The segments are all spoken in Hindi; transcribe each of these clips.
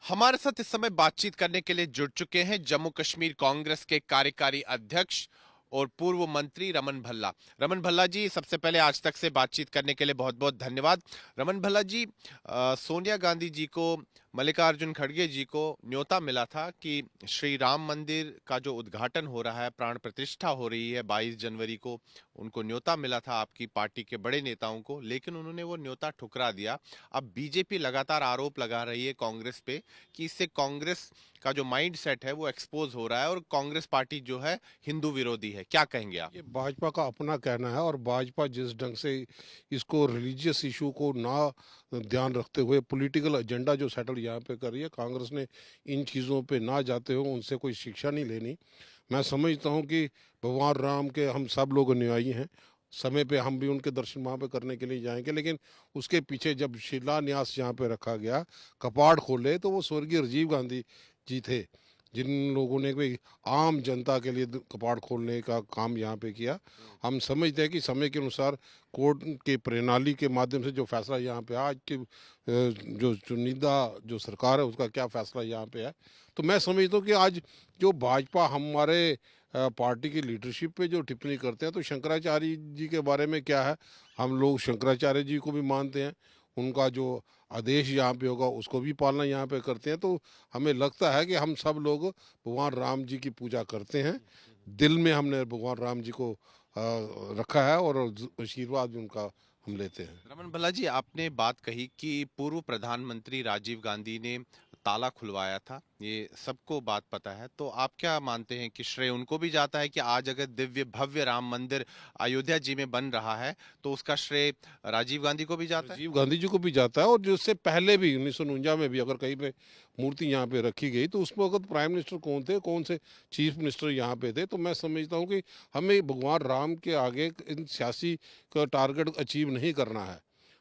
हमारे साथ इस समय बातचीत करने के लिए जुड़ चुके हैं जम्मू कश्मीर कांग्रेस के कार्यकारी अध्यक्ष और पूर्व मंत्री रमन भल्ला। रमन भल्ला जी, सबसे पहले आज तक से बातचीत करने के लिए बहुत बहुत धन्यवाद। रमन भल्ला जी, सोनिया गांधी जी को, मल्लिकार्जुन खड़गे जी को न्योता मिला था कि श्री राम मंदिर का जो उद्घाटन हो रहा है, प्राण प्रतिष्ठा हो रही है 22 जनवरी को, उनको न्योता मिला था आपकी पार्टी के बड़े नेताओं को, लेकिन उन्होंने वो न्योता ठुकरा दिया। अब बीजेपी लगातार आरोप लगा रही है कांग्रेस पे कि इससे कांग्रेस का जो माइंड सेट है वो एक्सपोज हो रहा है और कांग्रेस पार्टी जो है हिंदू विरोधी है। क्या कहेंगे आप? ये भाजपा का अपना कहना है और भाजपा जिस ढंग से इसको रिलीजियस इशू को ना ध्यान रखते हुए पॉलिटिकल एजेंडा जो सेटल यहाँ पे कर रही है, कांग्रेस ने इन चीज़ों पे ना जाते हो उनसे कोई शिक्षा नहीं लेनी। मैं समझता हूँ कि भगवान राम के हम सब लोग अनुयायी हैं। समय पे हम भी उनके दर्शन वहाँ पे करने के लिए जाएंगे, लेकिन उसके पीछे जब शिलान्यास यहाँ पे रखा गया, कपाट खोले, तो वो स्वर्गीय राजीव गांधी जी थे जिन लोगों ने कोई आम जनता के लिए कपाट खोलने का काम यहाँ पे किया। हम समझते हैं कि समय के अनुसार कोर्ट के प्रणाली के माध्यम से जो फैसला यहाँ पे आज की जो चुनिंदा जो सरकार है उसका क्या फैसला यहाँ पे है, तो मैं समझता हूँ कि आज जो भाजपा हमारे पार्टी की लीडरशिप पे जो टिप्पणी करते हैं, तो शंकराचार्य जी के बारे में क्या है, हम लोग शंकराचार्य जी को भी मानते हैं, उनका जो आदेश यहाँ पे होगा उसको भी पालना यहाँ पे करते हैं। तो हमें लगता है कि हम सब लोग भगवान राम जी की पूजा करते हैं, दिल में हमने भगवान राम जी को रखा है और आशीर्वाद भी उनका हम लेते हैं। रमन भल्ला जी, आपने बात कही कि पूर्व प्रधानमंत्री राजीव गांधी ने ताला खुलवाया था, ये सबको बात पता है, तो आप क्या मानते हैं कि श्रेय उनको भी जाता है कि आज अगर दिव्य भव्य राम मंदिर अयोध्या जी में बन रहा है तो उसका श्रेय राजीव गांधी को भी जाता है? राजीव गांधी जी को भी जाता है, और जिससे पहले भी 1949 में भी अगर कहीं पे मूर्ति यहाँ पे रखी गई तो उसमें वक्त प्राइम मिनिस्टर कौन थे, कौन से चीफ मिनिस्टर यहाँ पे थे। तो मैं समझता हूँ कि हमें भगवान राम के आगे इन सियासी का टारगेट अचीव नहीं करना है।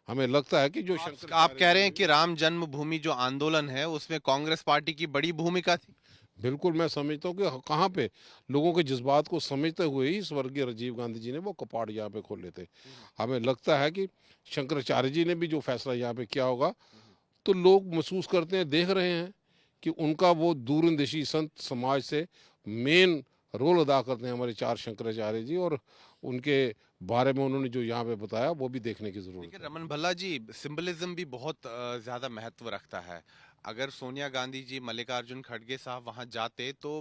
हमें लगता है कि जो आप शंकराचार्य कह जी रहे ने हैं भी, कि राम जन्मभूमि जो आंदोलन है उसमें कांग्रेस पार्टी की बड़ी भूमिका थी? बिल्कुल मैं समझता हूँ कि कहाँ पे लोगों के जज्बात को समझते हुए ही स्वर्गीय राजीव गांधी जी ने वो कपाट यहाँ पे खोले थे। हमें लगता है कि शंकराचार्य जी ने भी जो फैसला यहाँ पे किया होगा, तो लोग महसूस करते हैं, देख रहे हैं कि उनका वो दूरंदेशी संत समाज से मेन रोल अदा करते हैं हमारे चार शंकराचार्य जी, और उनके बारे में उन्होंने जो यहाँ पे बताया वो भी देखने की देखिए ज़रूरत है। रमन भल्ला जी, सिंबलिज्म भी बहुत ज्यादा महत्व रखता है। अगर सोनिया गांधी जी, मल्लिकार्जुन खड़गे साहब वहां जाते तो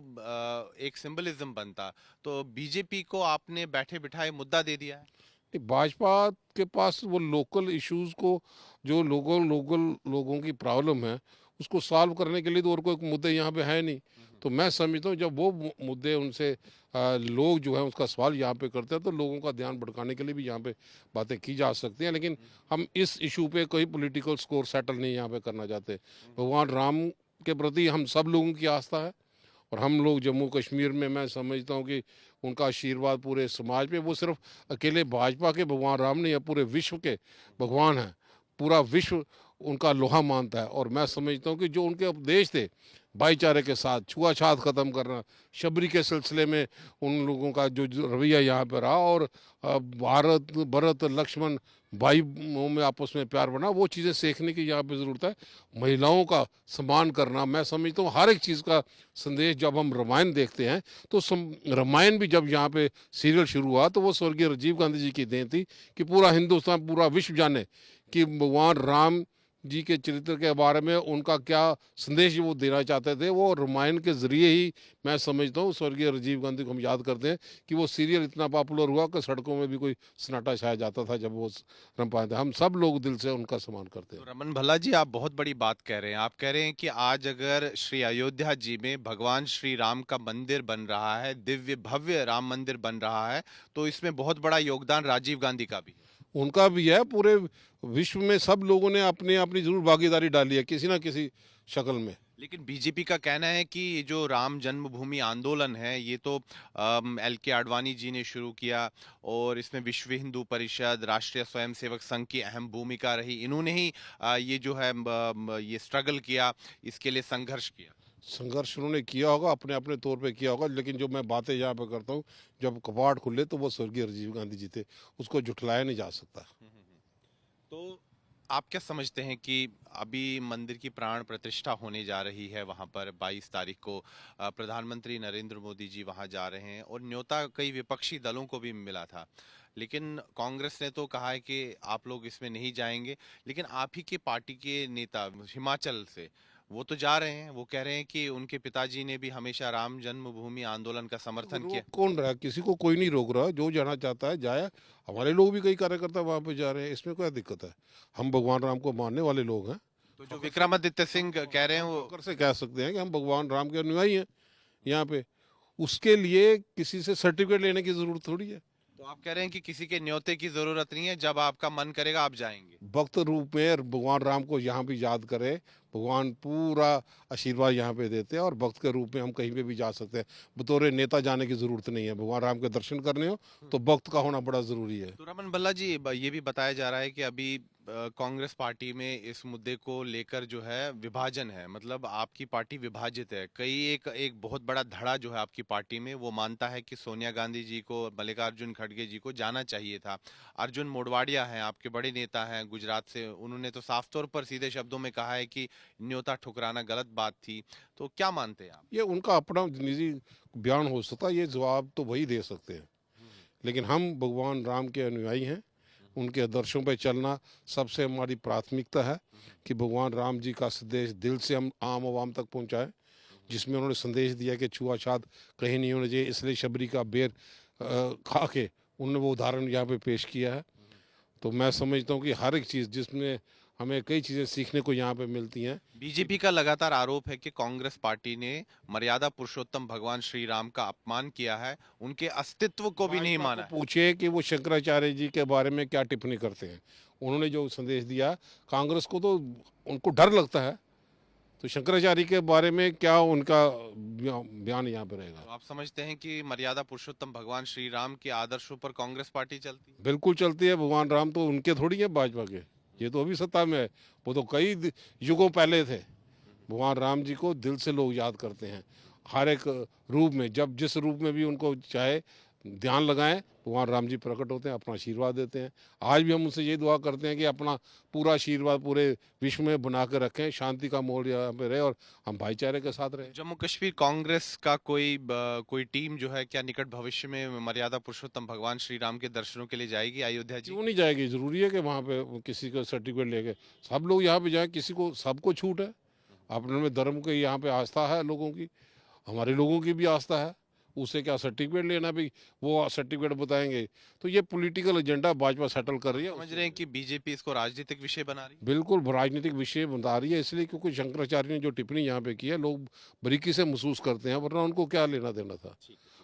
एक सिंबलिज्म बनता। तो बीजेपी को आपने बैठे बिठाए मुद्दा दे दिया है। भाजपा के पास वो लोकल इश्यूज को, जो लोकल लोकल लोगों की प्रॉब्लम है उसको सॉल्व करने के लिए तो और कोई मुद्दे यहाँ पे है नहीं। तो मैं समझता हूँ जब वो मुद्दे उनसे लोग जो है उसका सवाल यहाँ पे करते हैं, तो लोगों का ध्यान भटकाने के लिए भी यहाँ पे बातें की जा सकती हैं, लेकिन हम इस इशू पे कोई पॉलिटिकल स्कोर सेटल नहीं यहाँ पे करना चाहते। भगवान राम के प्रति हम सब लोगों की आस्था है, और हम लोग जम्मू कश्मीर में, मैं समझता हूँ कि उनका आशीर्वाद पूरे समाज पे, वो सिर्फ अकेले भाजपा के भगवान राम नहीं है, पूरे विश्व के भगवान हैं। पूरा विश्व उनका लोहा मानता है, और मैं समझता हूँ कि जो उनके उपदेश थे भाईचारे के साथ, छुआछात खत्म करना, शबरी के सिलसिले में उन लोगों का जो रवैया यहाँ पर रहा, और भारत भरत लक्ष्मण भाई में आपस में प्यार बना, वो चीज़ें सीखने की यहाँ पे ज़रूरत है। महिलाओं का सम्मान करना, मैं समझता हूँ हर एक चीज़ का संदेश जब हम रामायण देखते हैं, तो रामायण भी जब यहाँ पे सीरियल शुरू हुआ तो वो स्वर्गीय राजीव गांधी जी की देन थी कि पूरा हिंदुस्तान, पूरा विश्व जाने कि भगवान राम जी के चरित्र के बारे में उनका क्या संदेश वो देना चाहते थे। वो रामायण के जरिए ही मैं समझता हूँ स्वर्गीय राजीव गांधी को हम याद करते हैं कि वो सीरियल इतना पॉपुलर हुआ कि सड़कों में भी कोई सन्नाटा छाया जाता था जब वो रामायण था। हम सब लोग दिल से उनका सम्मान करते तो हैं। रमन भल्ला जी, आप बहुत बड़ी बात कह रहे हैं। आप कह रहे हैं कि आज अगर श्री अयोध्या जी में भगवान श्री राम का मंदिर बन रहा है, दिव्य भव्य राम मंदिर बन रहा है, तो इसमें बहुत बड़ा योगदान राजीव गांधी का भी है। उनका भी है, पूरे विश्व में सब लोगों ने अपनी अपनी जरूर भागीदारी डाली है किसी ना किसी शक्ल में। लेकिन बीजेपी का कहना है कि ये जो राम जन्मभूमि आंदोलन है ये तो एल के आडवाणी जी ने शुरू किया और इसमें विश्व हिंदू परिषद, राष्ट्रीय स्वयंसेवक संघ की अहम भूमिका रही। इन्होंने ही ये जो है ये स्ट्रगल किया, इसके लिए संघर्ष किया। संघर्ष उन्होंने किया होगा, अपने अपने तौर पे किया होगा, लेकिन जो मैं बातें यहाँ पे करता हूँ, जब कपाट खुले तो वो स्वर्गीय राजीव गांधी जी थे, उसको जुटलाया नहीं जा सकता। तो आप क्या समझते हैं कि अभी मंदिर की प्राण प्रतिष्ठा होने जा रही है वहां पर 22 तारीख को प्रधानमंत्री नरेंद्र मोदी जी वहां जा रहे हैं और न्योता कई विपक्षी दलों को भी मिला था, लेकिन कांग्रेस ने तो कहा है कि आप लोग इसमें नहीं जाएंगे। लेकिन आप ही के पार्टी के नेता हिमाचल से वो तो जा रहे हैं, वो कह रहे हैं कि उनके पिताजी ने भी हमेशा राम जन्मभूमि आंदोलन का समर्थन किया। रोक कौन रहा है? किसी को कोई नहीं रोक रहा, जो जाना चाहता है जाए। हमारे लोग भी कई कार्यकर्ता वहां पे जा रहे हैं, इसमें क्या दिक्कत है? हम भगवान राम को मानने वाले लोग हैं। तो जो विक्रमादित्य सिंह कह रहे हैं वो फखर से कह सकते हैं कि हम भगवान राम के अनुयायी हैं यहाँ पे। उसके लिए किसी से सर्टिफिकेट लेने की जरूरत थोड़ी है। तो आप कह रहे हैं कि किसी के न्योते की जरूरत नहीं है, जब आपका मन करेगा आप जाएंगे। भक्त रूप में भगवान राम को यहाँ भी याद करें, भगवान पूरा आशीर्वाद यहाँ पे देते हैं, और भक्त के रूप में हम कहीं पे भी जा सकते हैं। बतौर नेता जाने की जरूरत नहीं है। भगवान राम के दर्शन करने हो तो भक्त का होना बड़ा जरूरी है। तो रमन भल्ला जी, ये भी बताया जा रहा है कि अभी कांग्रेस पार्टी में इस मुद्दे को लेकर जो है विभाजन है, मतलब आपकी पार्टी विभाजित है। कई एक एक बहुत बड़ा धड़ा जो है आपकी पार्टी में, वो मानता है कि सोनिया गांधी जी को, मल्लिकार्जुन खड़गे जी को जाना चाहिए था। अर्जुन मोढवाडिया हैं, आपके बड़े नेता हैं गुजरात से, उन्होंने तो साफ तौर पर सीधे शब्दों में कहा है कि न्योता ठुकराना गलत बात थी। तो क्या मानते हैं आप? ये उनका अपना निजी बयान हो सकता है, ये जवाब तो वही दे सकते हैं। लेकिन हम भगवान राम के अनुयायी हैं, उनके आदर्शों पर चलना सबसे हमारी प्राथमिकता है कि भगवान राम जी का संदेश दिल से हम आम आवाम तक पहुंचाएं, जिसमें उन्होंने संदेश दिया कि छुआछात कहीं नहीं होना चाहिए, इसलिए शबरी का बेर खा के उन्होंने वो उदाहरण यहाँ पे पेश किया है। तो मैं समझता हूँ कि हर एक चीज़ जिसमें हमें कई चीज़ें सीखने को यहाँ पे मिलती हैं। बीजेपी का लगातार आरोप है कि कांग्रेस पार्टी ने मर्यादा पुरुषोत्तम भगवान श्री राम का अपमान किया है, उनके अस्तित्व को भी नहीं भाजपा माना को है। पूछिए कि वो शंकराचार्य जी के बारे में क्या टिप्पणी करते हैं। उन्होंने जो संदेश दिया, कांग्रेस को तो उनको डर लगता है, तो शंकराचार्य के बारे में क्या उनका बयान यहाँ पे रहेगा? तो आप समझते हैं कि मर्यादा पुरुषोत्तम भगवान श्री राम के आदर्शों पर कांग्रेस पार्टी चलती है? बिल्कुल चलती है। भगवान राम तो उनके थोड़ी है, भाजपा के। ये तो अभी सत्ता में है, वो तो कई युगों पहले थे। भगवान राम जी को दिल से लोग याद करते हैं, हर एक रूप में, जब जिस रूप में भी उनको चाहे ध्यान लगाएं, भगवान राम जी प्रकट होते हैं, अपना आशीर्वाद देते हैं। आज भी हम उनसे ये दुआ करते हैं कि अपना पूरा आशीर्वाद पूरे विश्व में बना कर रखें, शांति का माहौल यहाँ पे रहे और हम भाईचारे के साथ रहें। जम्मू कश्मीर कांग्रेस का कोई टीम जो है क्या निकट भविष्य में मर्यादा पुरुषोत्तम भगवान श्री राम के दर्शनों के लिए जाएगी अयोध्या जी? क्यों नहीं जाएगी? जरूरी है कि वहाँ पे किसी को सर्टिफिकेट लेके सब लोग यहाँ पे जाए, किसी को, सबको छूट है। अपने में धर्म की यहाँ पे आस्था है लोगों की, हमारे लोगों की भी आस्था है। उसे क्या सर्टिफिकेट लेना भी, वो सर्टिफिकेट बताएंगे। तो ये पॉलिटिकल एजेंडा भाजपा सेटल कर रही है। समझ रहे हैं कि बीजेपी इसको राजनीतिक विषय बना रही है? बिल्कुल राजनीतिक विषय बता रही है, इसलिए क्योंकि शंकराचार्य ने जो टिप्पणी यहाँ पे की है, लोग बारीकी से महसूस करते हैं, वरना उनको क्या लेना देना था।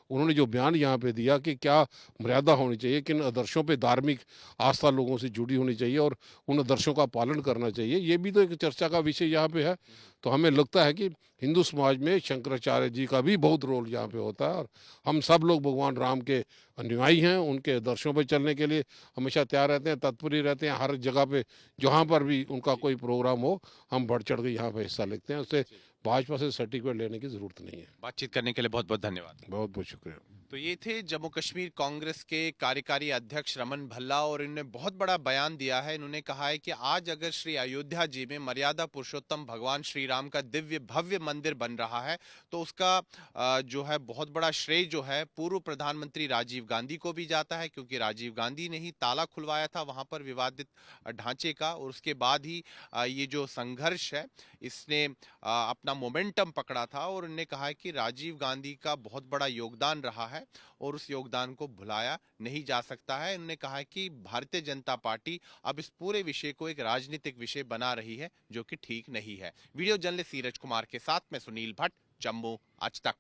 उन्होंने जो बयान यहाँ पे दिया कि क्या मर्यादा होनी चाहिए, किन आदर्शों पे धार्मिक आस्था लोगों से जुड़ी होनी चाहिए और उन आदर्शों का पालन करना चाहिए, ये भी तो एक चर्चा का विषय यहाँ पे है। तो हमें लगता है कि हिंदू समाज में शंकराचार्य जी का भी बहुत रोल यहाँ पे होता है, और हम सब लोग भगवान राम के अनुयायी हैं। उनके आदर्शों पर चलने के लिए हमेशा तैयार रहते हैं, तत्पर ही रहते हैं। हर जगह पे जहाँ पर भी उनका कोई प्रोग्राम हो, हम बढ़ चढ़ के यहाँ पे हिस्सा लेते हैं। उससे भाजपा से सर्टिफिकेट लेने की जरूरत नहीं है। बातचीत करने के लिए बहुत बहुत धन्यवाद। बहुत बहुत शुक्रिया। तो ये थे जम्मू कश्मीर कांग्रेस के कार्यकारी अध्यक्ष रमन भल्ला, और इन्होंने बहुत बड़ा बयान दिया है। इन्होंने कहा है कि आज अगर श्री अयोध्या जी में मर्यादा पुरुषोत्तम भगवान श्री राम का दिव्य भव्य मंदिर बन रहा है, तो उसका जो है बहुत बड़ा श्रेय जो है पूर्व प्रधानमंत्री राजीव गांधी को भी जाता है, क्योंकि राजीव गांधी ने ही ताला खुलवाया था वहां पर विवादित ढांचे का, और उसके बाद ही ये जो संघर्ष है इसने अपना मोमेंटम पकड़ा था। और उन्होंने कहा है कि राजीव गांधी का बहुत बड़ा योगदान रहा है और उस योगदान को भुलाया नहीं जा सकता है। उन्होंने कहा है कि भारतीय जनता पार्टी अब इस पूरे विषय को एक राजनीतिक विषय बना रही है, जो कि ठीक नहीं है। वीडियो जर्नलिस्ट सीरज कुमार के साथ मैं सुनील भट्ट, जम्मू आज तक।